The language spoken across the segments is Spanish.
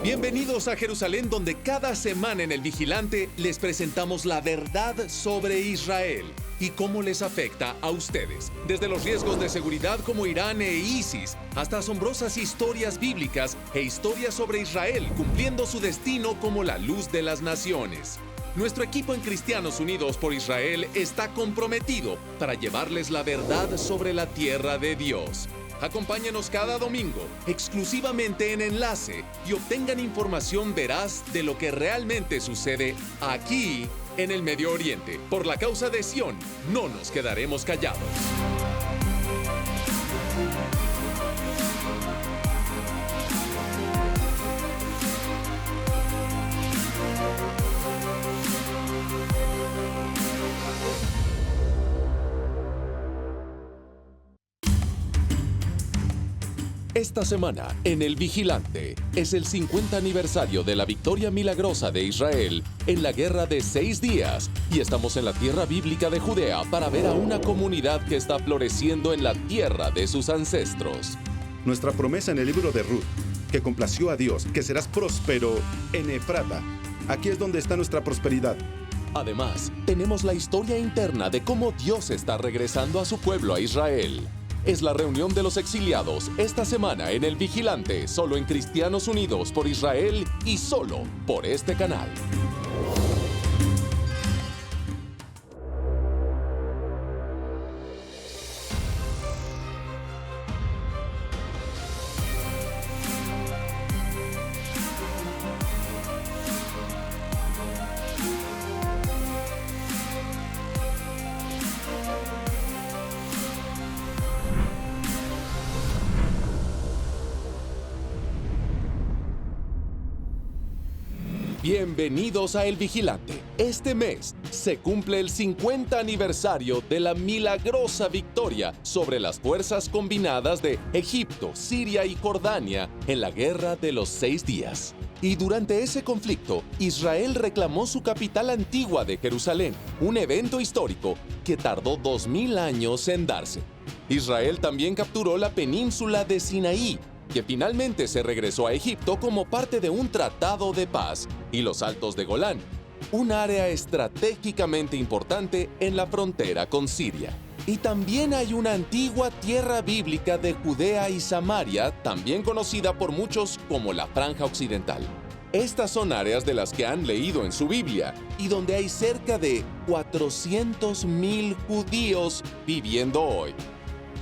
Bienvenidos a Jerusalén, donde cada semana en El Vigilante les presentamos la verdad sobre Israel y cómo les afecta a ustedes. Desde los riesgos de seguridad como Irán e ISIS, hasta asombrosas historias bíblicas e historias sobre Israel cumpliendo su destino como la luz de las naciones. Nuestro equipo en Cristianos Unidos por Israel está comprometido para llevarles la verdad sobre la tierra de Dios. Acompáñenos cada domingo, exclusivamente en Enlace, y obtengan información veraz de lo que realmente sucede aquí en el Medio Oriente. Por la causa de Sión, no nos quedaremos callados. Esta semana, en El Vigilante, es el 50 aniversario de la victoria milagrosa de Israel en la Guerra de 6 días, y estamos en la tierra bíblica de Judea para ver a una comunidad que está floreciendo en la tierra de sus ancestros. Nuestra promesa en el libro de Ruth, que complació a Dios, que serás próspero en Efrata. Aquí es donde está nuestra prosperidad. Además, tenemos la historia interna de cómo Dios está regresando a su pueblo, a Israel. Es la reunión de los exiliados esta semana en El Vigilante, solo en Cristianos Unidos por Israel y solo por este canal. Bienvenidos a El Vigilante. Este mes se cumple el 50 aniversario de la milagrosa victoria sobre las fuerzas combinadas de Egipto, Siria y Jordania en la Guerra de los 6 días. Y durante ese conflicto, Israel reclamó su capital antigua de Jerusalén, un evento histórico que tardó 2000 años en darse. Israel también capturó la península de Sinaí, que finalmente se regresó a Egipto como parte de un tratado de paz, y los Altos de Golán, un área estratégicamente importante en la frontera con Siria. Y también hay una antigua tierra bíblica de Judea y Samaria, también conocida por muchos como la Franja Occidental. Estas son áreas de las que han leído en su Biblia y donde hay cerca de 400,000 judíos viviendo hoy.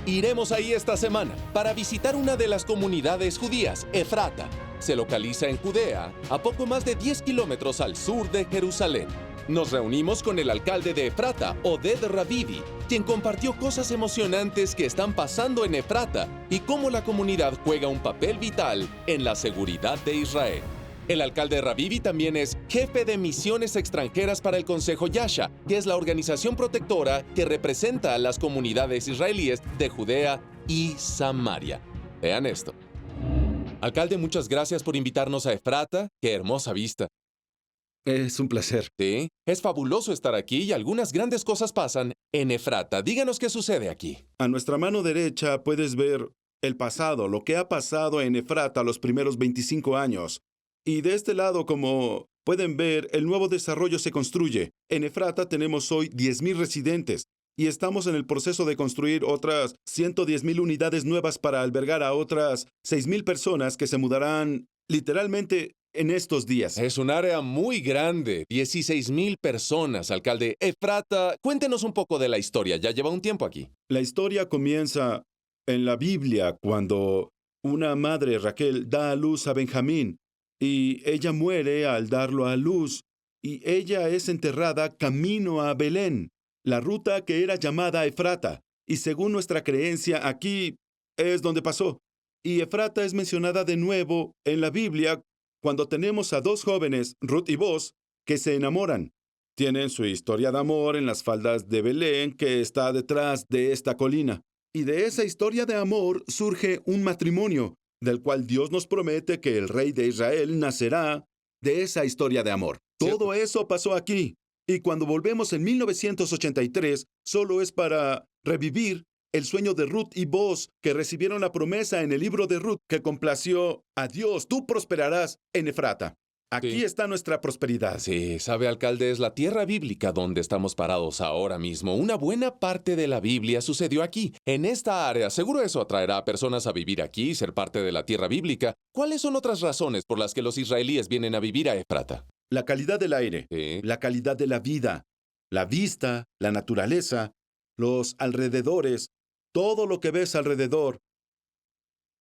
Iremos ahí esta semana para visitar una de las comunidades judías, Efrata. Se localiza en Judea, a poco más de 10 kilómetros al sur de Jerusalén. Nos reunimos con el alcalde de Efrata, Oded Ravivi, quien compartió cosas emocionantes que están pasando en Efrata y cómo la comunidad juega un papel vital en la seguridad de Israel. El alcalde Ravivi también es jefe de misiones extranjeras para el Consejo Yasha, que es la organización protectora que representa a las comunidades israelíes de Judea y Samaria. Vean esto. Alcalde, muchas gracias por invitarnos a Efrata. ¡Qué hermosa vista! Es un placer. Sí, es fabuloso estar aquí y algunas grandes cosas pasan en Efrata. Díganos qué sucede aquí. A nuestra mano derecha puedes ver el pasado, lo que ha pasado en Efrata los primeros 25 años. Y de este lado, como pueden ver, el nuevo desarrollo se construye. En Efrata tenemos hoy 10,000 residentes y estamos en el proceso de construir otras 110,000 unidades nuevas para albergar a otras 6,000 personas que se mudarán literalmente en estos días. Es un área muy grande, 16,000 personas, alcalde. Efrata, cuéntenos un poco de la historia, ya lleva un tiempo aquí. La historia comienza en la Biblia cuando una madre, Raquel, da a luz a Benjamín. Y ella muere al darlo a luz, y ella es enterrada camino a Belén, la ruta que era llamada Efrata. Y según nuestra creencia, aquí es donde pasó. Y Efrata es mencionada de nuevo en la Biblia cuando tenemos a dos jóvenes, Ruth y Boz, que se enamoran. Tienen su historia de amor en las faldas de Belén, que está detrás de esta colina. Y de esa historia de amor surge un matrimonio, del cual Dios nos promete que el rey de Israel nacerá de esa historia de amor. Todo eso pasó aquí. Y cuando volvemos en 1983, solo es para revivir el sueño de Ruth y Boaz, que recibieron la promesa en el libro de Ruth que complació a Dios. Tú prosperarás en Efrata. Aquí Sí. está nuestra prosperidad. Sí, sabe, alcalde, es la tierra bíblica donde estamos parados ahora mismo. Una buena parte de la Biblia sucedió aquí, en esta área. Seguro eso atraerá a personas a vivir aquí y ser parte de la tierra bíblica. ¿Cuáles son otras razones por las que los israelíes vienen a vivir a Efrata? La calidad del aire, Sí. la calidad de la vida, la vista, la naturaleza, los alrededores, todo lo que ves alrededor.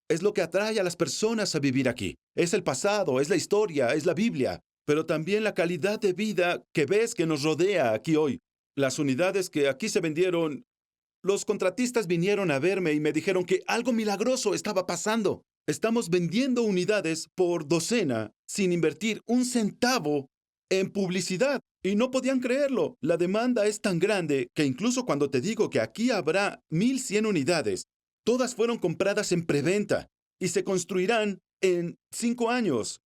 Es lo que atrae a las personas a vivir aquí. Es el pasado, es la historia, es la Biblia, pero también la calidad de vida que ves que nos rodea aquí hoy. Las unidades que aquí se vendieron, los contratistas vinieron a verme y me dijeron que algo milagroso estaba pasando. Estamos vendiendo unidades por docena sin invertir un centavo en publicidad. Y no podían creerlo. La demanda es tan grande que incluso cuando te digo que aquí habrá 1,100 unidades, todas fueron compradas en preventa y se construirán en 5 años.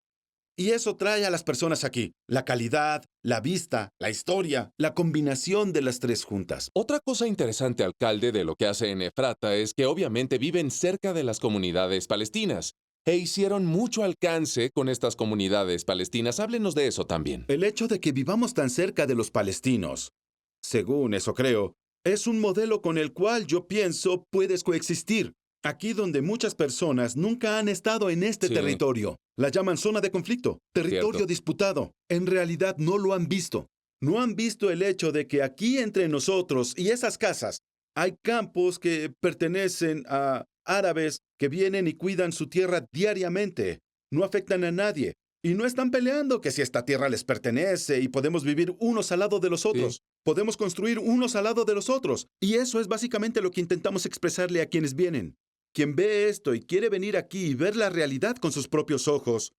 Y eso trae a las personas aquí. La calidad, la vista, la historia, la combinación de las tres juntas. Otra cosa interesante, alcalde, de lo que hace en Efrata es que obviamente viven cerca de las comunidades palestinas e hicieron mucho alcance con estas comunidades palestinas. Háblenos de eso también. El hecho de que vivamos tan cerca de los palestinos, según eso creo, es un modelo con el cual yo pienso puedes coexistir. Aquí donde muchas personas nunca han estado en este Sí. territorio. La llaman zona de conflicto, territorio Cierto. disputado. En realidad no lo han visto. No han visto el hecho de que aquí entre nosotros y esas casas hay campos que pertenecen a árabes que vienen y cuidan su tierra diariamente. No afectan a nadie. Y no están peleando que si esta tierra les pertenece y podemos vivir unos al lado de los otros. Podemos construir unos al lado de los otros. Y eso es básicamente lo que intentamos expresarle a quienes vienen. Quien ve esto y quiere venir aquí y ver la realidad con sus propios ojos,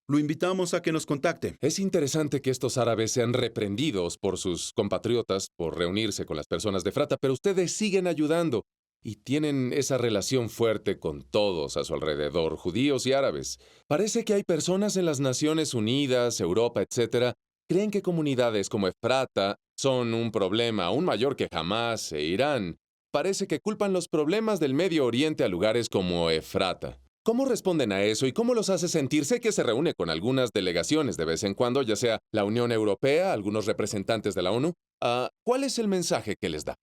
lo invitamos a que nos contacte. Es interesante que estos árabes sean reprendidos por sus compatriotas por reunirse con las personas de Efrata, pero ustedes siguen ayudando y tienen esa relación fuerte con todos a su alrededor, judíos y árabes. Parece que hay personas en las Naciones Unidas, Europa, etcétera, creen que comunidades como Efrata son un problema aún mayor que Hamás e Irán. Parece que culpan los problemas del Medio Oriente a lugares como Efrata. ¿Cómo responden a eso y cómo los hace sentir? Sé que se reúne con algunas delegaciones de vez en cuando, ya sea la Unión Europea, algunos representantes de la ONU. ¿Cuál es el mensaje que les da?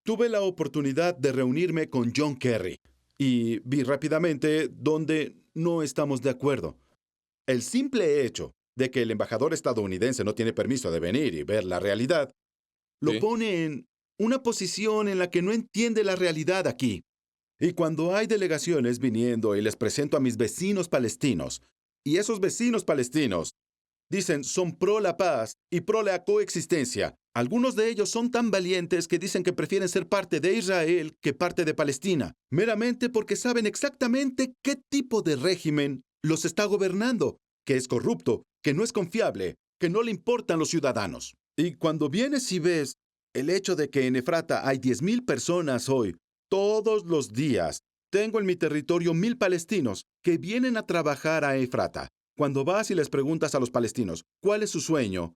Tuve la oportunidad de reunirme con John Kerry y vi rápidamente dónde no estamos de acuerdo. El simple hecho de que el embajador estadounidense no tiene permiso de venir y ver la realidad, lo Sí. pone en una posición en la que no entiende la realidad aquí. Y cuando hay delegaciones viniendo y les presento a mis vecinos palestinos, y esos vecinos palestinos dicen son pro la paz y pro la coexistencia, algunos de ellos son tan valientes que dicen que prefieren ser parte de Israel que parte de Palestina, meramente porque saben exactamente qué tipo de régimen los está gobernando, que es corrupto, que no es confiable, que no le importan los ciudadanos. Y cuando vienes y ves el hecho de que en Efrata hay 10,000 personas hoy, todos los días, tengo en mi territorio 1,000 palestinos que vienen a trabajar a Efrata. Cuando vas y les preguntas a los palestinos, ¿cuál es su sueño?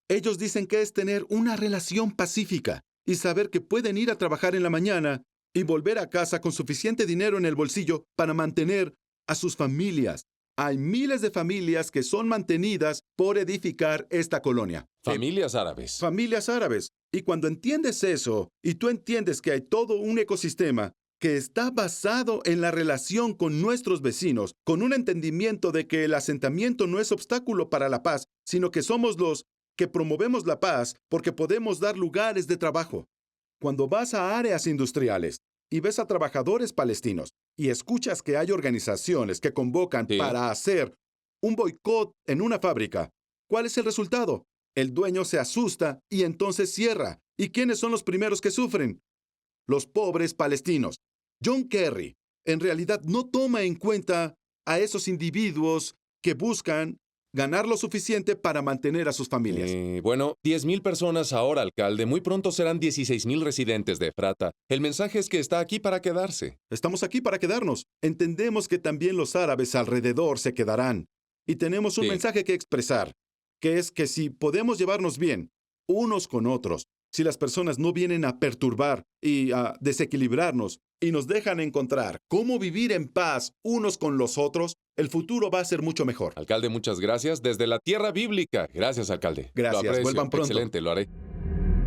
Ellos dicen que es tener una relación pacífica y saber que pueden ir a trabajar en la mañana y volver a casa con suficiente dinero en el bolsillo para mantener a sus familias. Hay miles de familias que son mantenidas por edificar esta colonia. Familias árabes. Familias árabes. Y cuando entiendes eso, y tú entiendes que hay todo un ecosistema que está basado en la relación con nuestros vecinos, con un entendimiento de que el asentamiento no es obstáculo para la paz, sino que somos los que promovemos la paz porque podemos dar lugares de trabajo. Cuando vas a áreas industriales y ves a trabajadores palestinos y escuchas que hay organizaciones que convocan Sí. para hacer un boicot en una fábrica, ¿cuál es el resultado? El dueño se asusta y entonces cierra. ¿Y quiénes son los primeros que sufren? Los pobres palestinos. John Kerry en realidad no toma en cuenta a esos individuos que buscan ganar lo suficiente para mantener a sus familias. Bueno, 10,000 personas ahora, alcalde. Muy pronto serán 16,000 residentes de Efrata. El mensaje es que está aquí para quedarse. Estamos aquí para quedarnos. Entendemos que también los árabes alrededor se quedarán. Y tenemos un Sí. mensaje que expresar, que es que si podemos llevarnos bien unos con otros, si las personas no vienen a perturbar y a desequilibrarnos y nos dejan encontrar cómo vivir en paz unos con los otros, el futuro va a ser mucho mejor. Alcalde, muchas gracias. Desde la tierra bíblica. Gracias, alcalde. Gracias. Lo aprecio. Vuelvan pronto. Excelente, lo haré.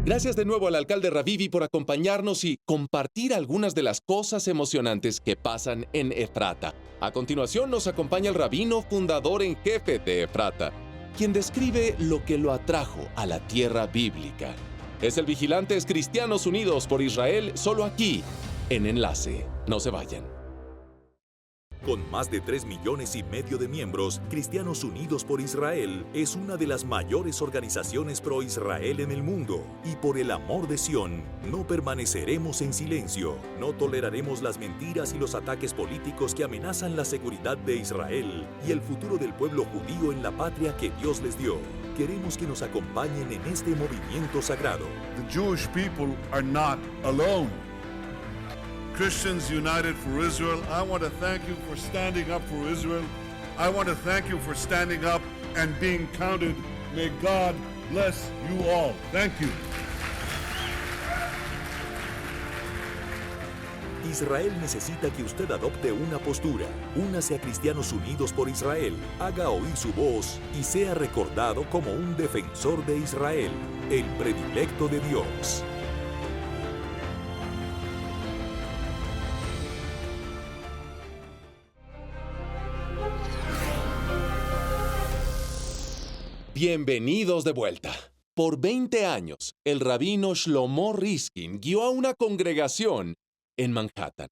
Gracias de nuevo al alcalde Ravivi por acompañarnos y compartir algunas de las cosas emocionantes que pasan en Efrata. A continuación nos acompaña el rabino fundador en jefe de Efrata, quien describe lo que lo atrajo a la tierra bíblica. Es el Vigilantes Cristianos Unidos por Israel, solo aquí, en Enlace. No se vayan. Con más de 3,5 millones de miembros, Cristianos Unidos por Israel es una de las mayores organizaciones pro-Israel en el mundo. Y por el amor de Sión, no permaneceremos en silencio. No toleraremos las mentiras y los ataques políticos que amenazan la seguridad de Israel y el futuro del pueblo judío en la patria que Dios les dio. Queremos que nos acompañen en este movimiento sagrado. The Jewish people are not alone. Christians United for Israel, I want to thank you for standing up for Israel. I want to thank you for standing up and being counted. May God bless you all. Thank you. Israel necesita que usted adopte una postura. Únase a Cristianos Unidos por Israel, haga oír su voz y sea recordado como un defensor de Israel, el predilecto de Dios. Bienvenidos de vuelta. Por 20 años, el rabino Shlomo Riskin guió a una congregación en Manhattan.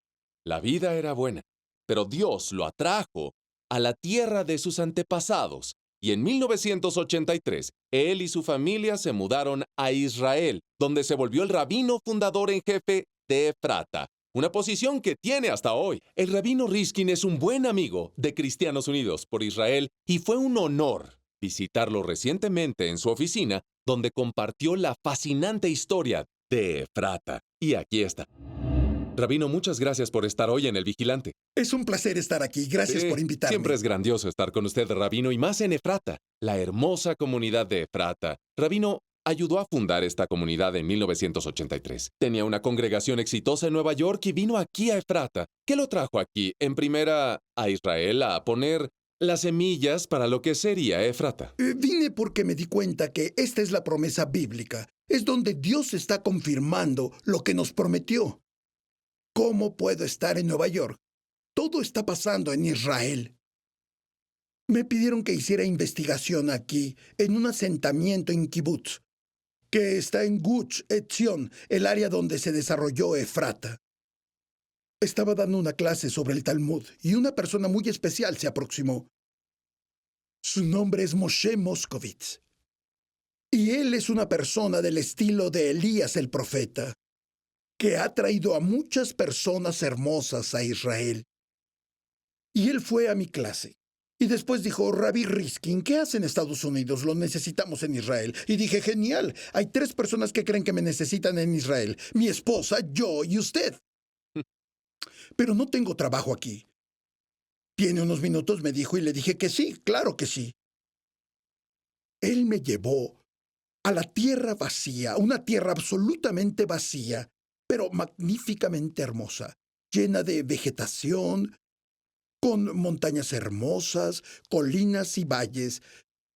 La vida era buena, pero Dios lo atrajo a la tierra de sus antepasados y en 1983 él y su familia se mudaron a Israel, donde se volvió el rabino fundador en jefe de Efrata, una posición que tiene hasta hoy. El rabino Riskin es un buen amigo de Cristianos Unidos por Israel y fue un honor visitarlo recientemente en su oficina, donde compartió la fascinante historia de Efrata. Y aquí está. Rabino, muchas gracias por estar hoy en El Vigilante. Es un placer estar aquí. Gracias por invitarme. Siempre es grandioso estar con usted, Rabino, y más en Efrata, la hermosa comunidad de Efrata. Rabino ayudó a fundar esta comunidad en 1983. Tenía una congregación exitosa en Nueva York y vino aquí a Efrata. ¿Qué lo trajo aquí? En primera, a Israel a poner las semillas para lo que sería Efrata. Vine porque me di cuenta que esta es la promesa bíblica. Es donde Dios está confirmando lo que nos prometió. ¿Cómo puedo estar en Nueva York? Todo está pasando en Israel. Me pidieron que hiciera investigación aquí, en un asentamiento en Kibutz, que está en Gush Etzion, el área donde se desarrolló Efrata. Estaba dando una clase sobre el Talmud y una persona muy especial se aproximó. Su nombre es Moshe Moscovitz. Y él es una persona del estilo de Elías el profeta, que ha traído a muchas personas hermosas a Israel. Y él fue a mi clase. Y después dijo, Rabbi Riskin, ¿qué hace en Estados Unidos? Lo necesitamos en Israel. Y dije, genial, hay 3 personas que creen que me necesitan en Israel. Mi esposa, yo y usted. Pero no tengo trabajo aquí. ¿Tiene unos minutos? Me dijo y le dije que sí, claro que sí. Él me llevó a la tierra vacía, una tierra absolutamente vacía, pero magníficamente hermosa, llena de vegetación, con montañas hermosas, colinas y valles.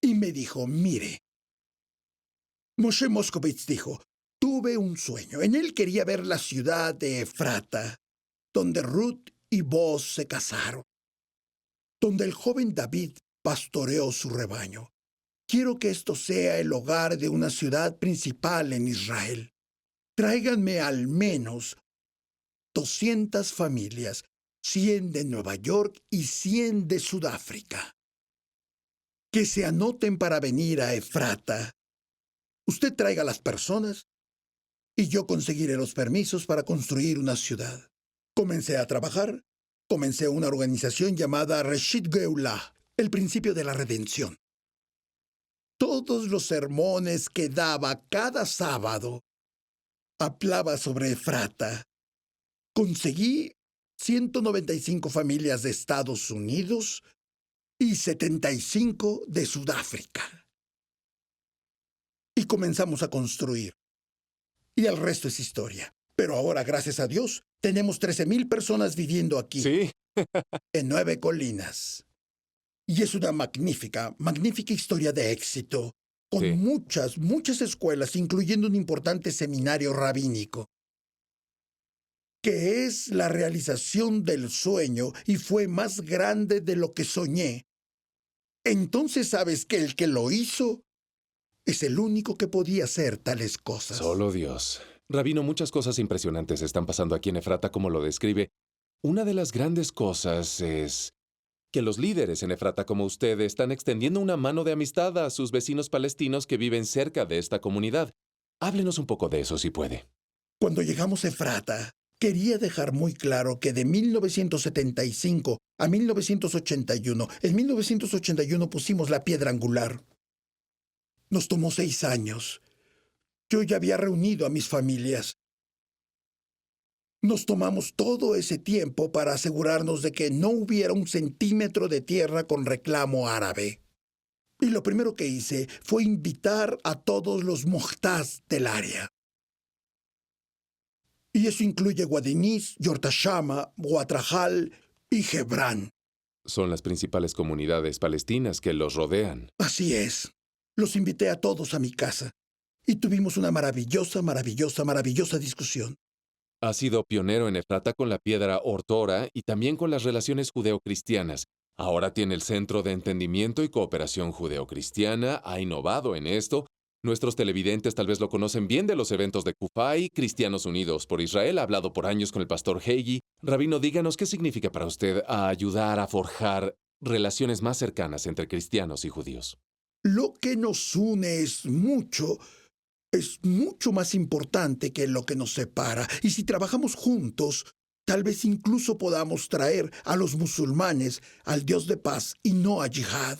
Y me dijo, mire. Moshe Moscovitz dijo, tuve un sueño. En él quería ver la ciudad de Efrata, donde Ruth y Boaz se casaron, donde el joven David pastoreó su rebaño. Quiero que esto sea el hogar de una ciudad principal en Israel. Tráiganme al menos 200 familias, 100 de Nueva York y 100 de Sudáfrica. Que se anoten para venir a Efrata. Usted traiga las personas y yo conseguiré los permisos para construir una ciudad. Comencé a trabajar. Comencé una organización llamada Reshit Geulah, el principio de la redención. Todos los sermones que daba cada sábado hablaba sobre Efrata. Conseguí 195 familias de Estados Unidos y 75 de Sudáfrica. Y comenzamos a construir. Y el resto es historia. Pero ahora, gracias a Dios, tenemos 13,000 personas viviendo aquí. Sí, En 9 colinas. Y es una magnífica, magnífica historia de éxito, con Sí. muchas escuelas, incluyendo un importante seminario rabínico, que es la realización del sueño y fue más grande de lo que soñé. Entonces sabes que el que lo hizo es el único que podía hacer tales cosas. solo Dios. Rabino, muchas cosas impresionantes están pasando aquí en Efrata como lo describe. Una de las grandes cosas es que los líderes en Efrata como usted están extendiendo una mano de amistad a sus vecinos palestinos que viven cerca de esta comunidad. Háblenos un poco de eso, si puede. Cuando llegamos a Efrata, quería dejar muy claro que de 1975 a 1981, en 1981 pusimos la piedra angular. Nos tomó 6 años. Yo ya había reunido a mis familias. Nos tomamos todo ese tiempo para asegurarnos de que no hubiera un centímetro de tierra con reclamo árabe. Y lo primero que hice fue invitar a todos los muhtaz del área. Y eso incluye Guadiniz, Yortashama, Guatrajal y Hebrán. Son las principales comunidades palestinas que los rodean. Así es. Los invité a todos a mi casa. Y tuvimos una maravillosa discusión. Ha sido pionero en Efrata con la piedra Ortora y también con las relaciones judeocristianas. Ahora tiene el Centro de Entendimiento y Cooperación Judeocristiana, ha innovado en esto. Nuestros televidentes tal vez lo conocen bien de los eventos de Kufay, Cristianos Unidos por Israel, ha hablado por años con el pastor Hegi. Rabino, díganos qué significa para usted ayudar a forjar relaciones más cercanas entre cristianos y judíos. Lo que nos une es mucho más importante que lo que nos separa. Y si trabajamos juntos, tal vez incluso podamos traer a los musulmanes al Dios de paz y no a yihad.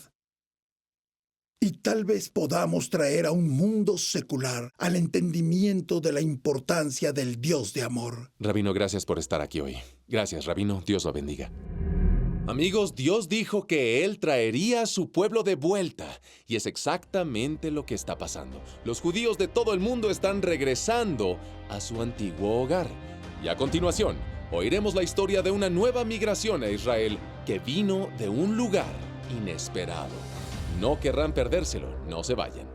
Y tal vez podamos traer a un mundo secular al entendimiento de la importancia del Dios de amor. Rabino, gracias por estar aquí hoy. Gracias, Rabino. Dios lo bendiga. Amigos, Dios dijo que Él traería a su pueblo de vuelta, y es exactamente lo que está pasando. Los judíos de todo el mundo están regresando a su antiguo hogar. Y a continuación, oiremos la historia de una nueva migración a Israel que vino de un lugar inesperado. No querrán perdérselo, no se vayan.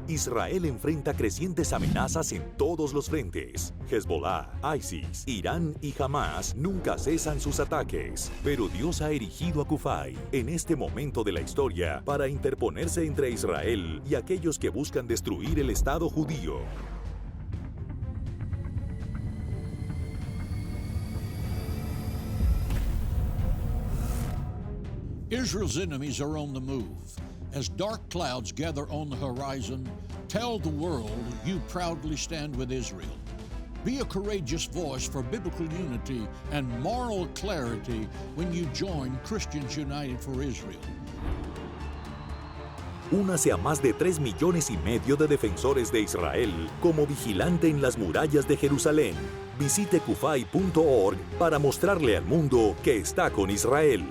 Israel enfrenta crecientes amenazas en todos los frentes. Hezbollah, ISIS, Irán y Hamas nunca cesan sus ataques. Pero Dios ha erigido a Kufay en este momento de la historia para interponerse entre Israel y aquellos que buscan destruir el Estado judío. Israel's enemies are on the move. As dark clouds gather on the horizon, tell the world you proudly stand with Israel. Be a courageous voice for biblical unity and moral clarity when you join Christians United for Israel. Únase a más de 3,5 millones de defensores de Israel como vigilante en las murallas de Jerusalén. Visite kufay.org para mostrarle al mundo que está con Israel.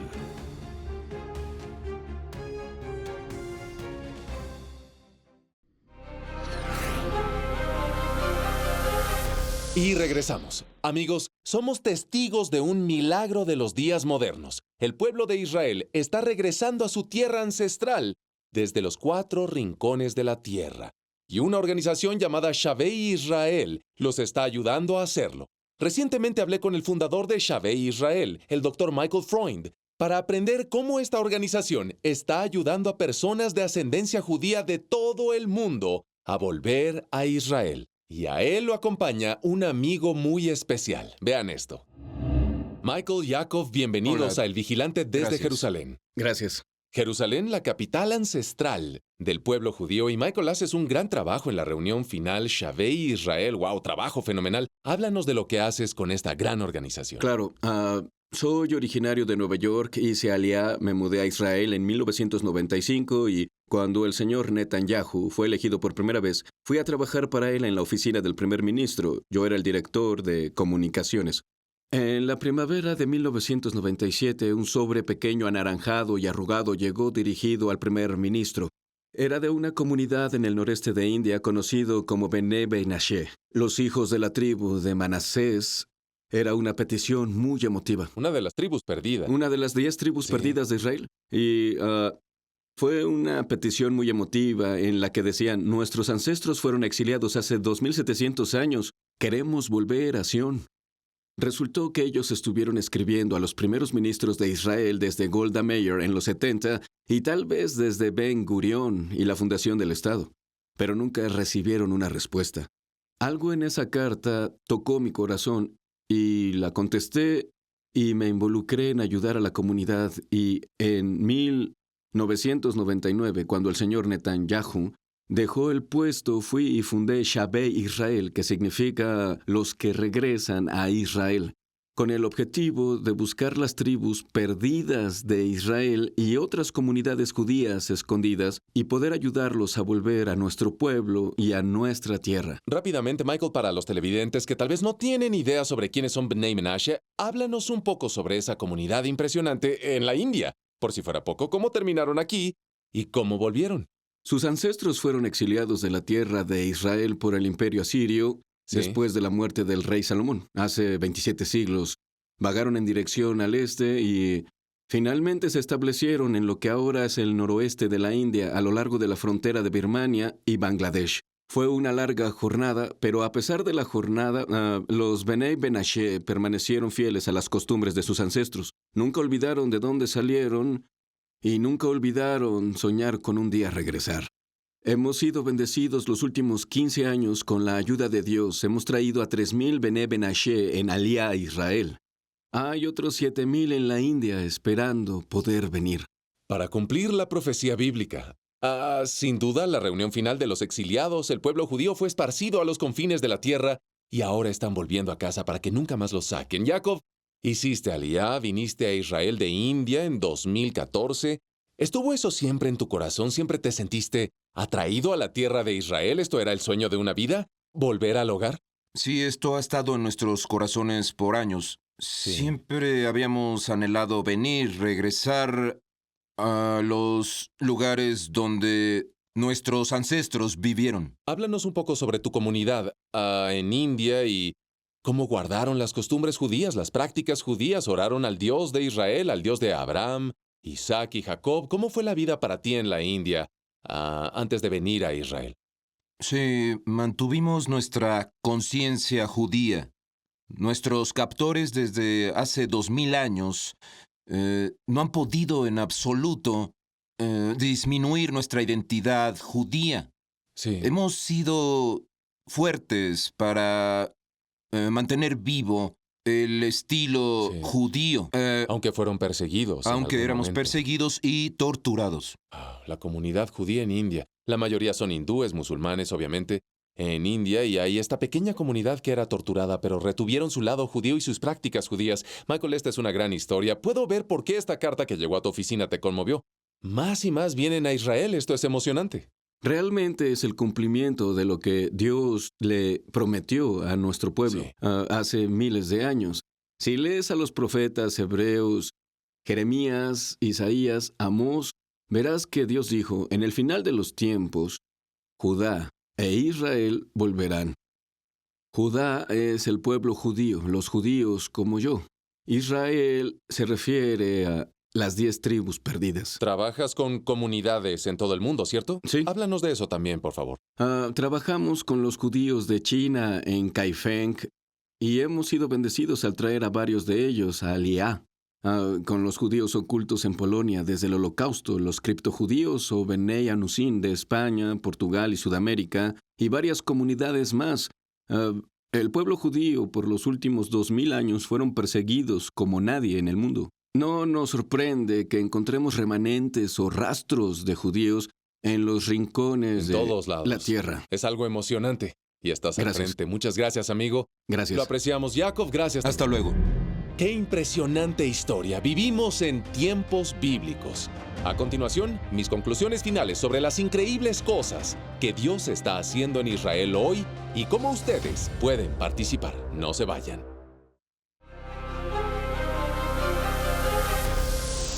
Y regresamos. Amigos, somos testigos de un milagro de los días modernos. El pueblo de Israel está regresando a su tierra ancestral desde los 4 rincones de la tierra. Y una organización llamada Shavei Israel los está ayudando a hacerlo. Recientemente hablé con el fundador de Shavei Israel, el Dr. Michael Freund, para aprender cómo esta organización está ayudando a personas de ascendencia judía de todo el mundo a volver a Israel. Y a él lo acompaña un amigo muy especial. Vean esto. Michael Yaakov, bienvenidos Hola. a El Vigilante desde Gracias. Jerusalén. Gracias. Jerusalén, la capital ancestral del pueblo judío. Y Michael, haces un gran trabajo en la reunión final Shavei Israel. ¡Wow! Trabajo fenomenal. Háblanos de lo que haces con esta gran organización. Claro, soy originario de Nueva York, hice Aliyah, me mudé a Israel en 1995 y cuando el señor Netanyahu fue elegido por primera vez, fui a trabajar para él en la oficina del primer ministro. Yo era el director de comunicaciones. En la primavera de 1997, un sobre pequeño anaranjado y arrugado llegó dirigido al primer ministro. Era de una comunidad en el noreste de India conocido como Bené Benashe. Los hijos de la tribu de Manasés. Era una petición muy emotiva. Una de las tribus perdidas. Una de las 10 tribus Sí. perdidas de Israel. Y fue una petición muy emotiva en la que decían, nuestros ancestros fueron exiliados hace 2700 años. Queremos volver a Sión. Resultó que ellos estuvieron escribiendo a los primeros ministros de Israel desde Golda Meir en los 70 y tal vez desde Ben Gurión y la fundación del Estado, pero nunca recibieron una respuesta. Algo en esa carta tocó mi corazón y la contesté y me involucré en ayudar a la comunidad y en 1999, cuando el señor Netanyahu dejó el puesto, fui y fundé Shavei Israel, que significa los que regresan a Israel, con el objetivo de buscar las tribus perdidas de Israel y otras comunidades judías escondidas y poder ayudarlos a volver a nuestro pueblo y a nuestra tierra. Rápidamente, Michael, para los televidentes que tal vez no tienen idea sobre quiénes son Bnei Menashe, háblanos un poco sobre esa comunidad impresionante en la India. Por si fuera poco, cómo terminaron aquí y cómo volvieron. Sus ancestros fueron exiliados de la tierra de Israel por el imperio asirio después de la muerte del rey Salomón, hace 27 siglos. Vagaron en dirección al este y finalmente se establecieron en lo que ahora es el noroeste de la India, a lo largo de la frontera de Birmania y Bangladesh. Fue una larga jornada, pero a pesar de la jornada, los Bnei Benashe permanecieron fieles a las costumbres de sus ancestros. Nunca olvidaron de dónde salieron y nunca olvidaron soñar con un día regresar. Hemos sido bendecidos los últimos 15 años con la ayuda de Dios. Hemos traído a 3,000 Bnei Benashe en Aliyah, Israel. Hay otros 7,000 en la India esperando poder venir. Para cumplir la profecía bíblica. Sin duda, la reunión final de los exiliados, el pueblo judío fue esparcido a los confines de la tierra y ahora están volviendo a casa para que nunca más los saquen. Jacob, hiciste Aliyah, viniste a Israel de India en 2014. ¿Estuvo eso siempre en tu corazón? ¿Siempre te sentiste atraído a la tierra de Israel? ¿Esto era el sueño de una vida? ¿Volver al hogar? Sí, esto ha estado en nuestros corazones por años. Siempre habíamos anhelado venir, regresar a los lugares donde nuestros ancestros vivieron. Háblanos un poco sobre tu comunidad en India y cómo guardaron las costumbres judías, las prácticas judías, oraron al Dios de Israel, al Dios de Abraham, Isaac y Jacob. ¿Cómo fue la vida para ti en la India antes de venir a Israel? Sí, mantuvimos nuestra conciencia judía. Nuestros captores desde hace 2000 años no han podido en absoluto disminuir nuestra identidad judía. Sí. Hemos sido fuertes para mantener vivo el estilo judío. Aunque fueron perseguidos. Aunque éramos perseguidos y torturados. La comunidad judía en India. La mayoría son hindúes, musulmanes, obviamente, en India, y hay esta pequeña comunidad que era torturada, pero retuvieron su lado judío y sus prácticas judías. Michael, esta es una gran historia. Puedo ver por qué esta carta que llegó a tu oficina te conmovió. Más y más vienen a Israel. Esto es emocionante. Realmente es el cumplimiento de lo que Dios le prometió a nuestro pueblo hace miles de años. Si lees a los profetas hebreos, Jeremías, Isaías, Amós, verás que Dios dijo, en el final de los tiempos, Judá e Israel volverán. Judá es el pueblo judío, los judíos como yo. Israel se refiere a las 10 tribus perdidas. Trabajas con comunidades en todo el mundo, ¿cierto? Sí. Háblanos de eso también, por favor. Trabajamos con los judíos de China en Kaifeng y hemos sido bendecidos al traer a varios de ellos a Aliyah. Con los judíos ocultos en Polonia desde el Holocausto, los criptojudíos o Bnei Anusim de España, Portugal y Sudamérica, y varias comunidades más. El pueblo judío por los últimos 2000 años fueron perseguidos como nadie en el mundo. No nos sorprende que encontremos remanentes o rastros de judíos en los rincones de todos lados. La tierra. Es algo emocionante. Y estás al frente. Muchas gracias, amigo. Gracias. Lo apreciamos. Jacob, gracias. Hasta luego. ¡Qué impresionante historia! Vivimos en tiempos bíblicos. A continuación, mis conclusiones finales sobre las increíbles cosas que Dios está haciendo en Israel hoy y cómo ustedes pueden participar. No se vayan.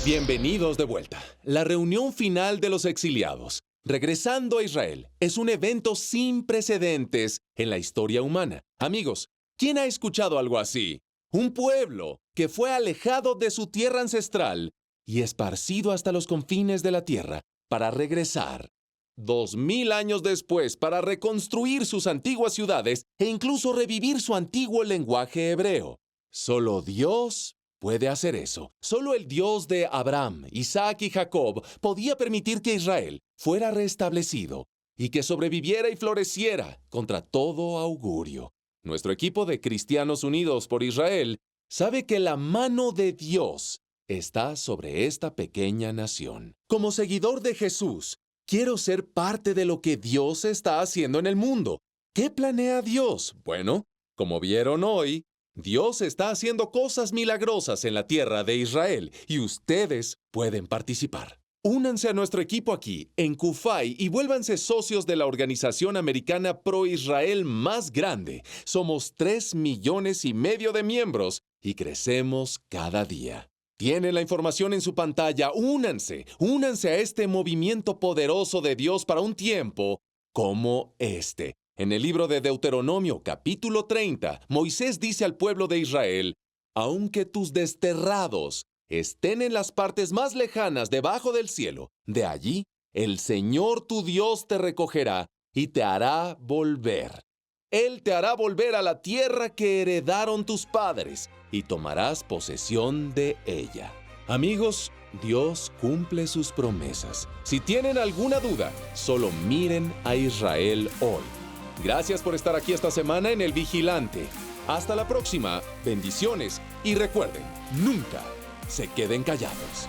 Bienvenidos de vuelta. La reunión final de los exiliados. Regresando a Israel es un evento sin precedentes en la historia humana. Amigos, ¿quién ha escuchado algo así? Un pueblo que fue alejado de su tierra ancestral y esparcido hasta los confines de la tierra para regresar 2000 años después para reconstruir sus antiguas ciudades e incluso revivir su antiguo lenguaje hebreo. Solo Dios puede hacer eso. Solo el Dios de Abraham, Isaac y Jacob podía permitir que Israel fuera restablecido y que sobreviviera y floreciera contra todo augurio. Nuestro equipo de Cristianos Unidos por Israel sabe que la mano de Dios está sobre esta pequeña nación. Como seguidor de Jesús, quiero ser parte de lo que Dios está haciendo en el mundo. ¿Qué planea Dios? Bueno, como vieron hoy, Dios está haciendo cosas milagrosas en la tierra de Israel y ustedes pueden participar. Únanse a nuestro equipo aquí, en Cufay, y vuélvanse socios de la organización americana pro-Israel más grande. Somos 3,5 millones de miembros y crecemos cada día. Tienen la información en su pantalla. Únanse a este movimiento poderoso de Dios para un tiempo como este. En el libro de Deuteronomio, capítulo 30, Moisés dice al pueblo de Israel: aunque tus desterrados estén en las partes más lejanas debajo del cielo, de allí el Señor tu Dios te recogerá y te hará volver. Él te hará volver a la tierra que heredaron tus padres y tomarás posesión de ella. Amigos, Dios cumple sus promesas. Si tienen alguna duda, solo miren a Israel hoy. Gracias por estar aquí esta semana en El Vigilante. Hasta la próxima. Bendiciones y recuerden, nunca se queden callados.